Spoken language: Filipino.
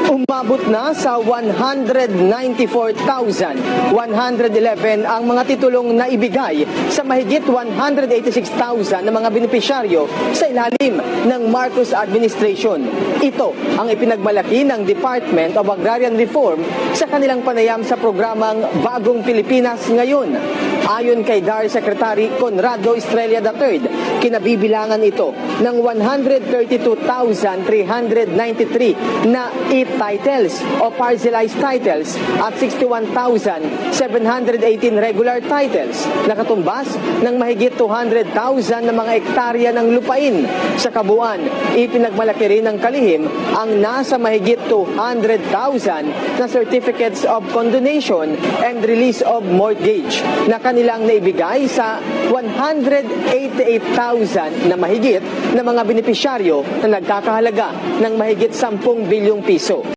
Umabot na sa 194,111 ang mga titulong na ibigay sa mahigit 186,000 na mga benepisyaryo sa ilalim ng Marcos administration. Ito ang ipinagmalaki ng Department of Agrarian Reform sa kanilang panayam sa programang Bagong Pilipinas Ngayon. Ayon kay DAR Secretary Conrado Estrella III, kinabibilangan ito ng 132,393 na titles o parcelized titles at 61,718 regular titles na katumbas ng mahigit 200,000 na mga ektarya ng lupain. Sa kabuuan, ipinagmalaki rin ng kalihim ang nasa mahigit 200,000 na certificates of condonation and release of mortgage na kanilang naibigay sa 188,000 na mahigit na mga benepisyaryo na nagkakahalaga ng mahigit 10 bilyong piso.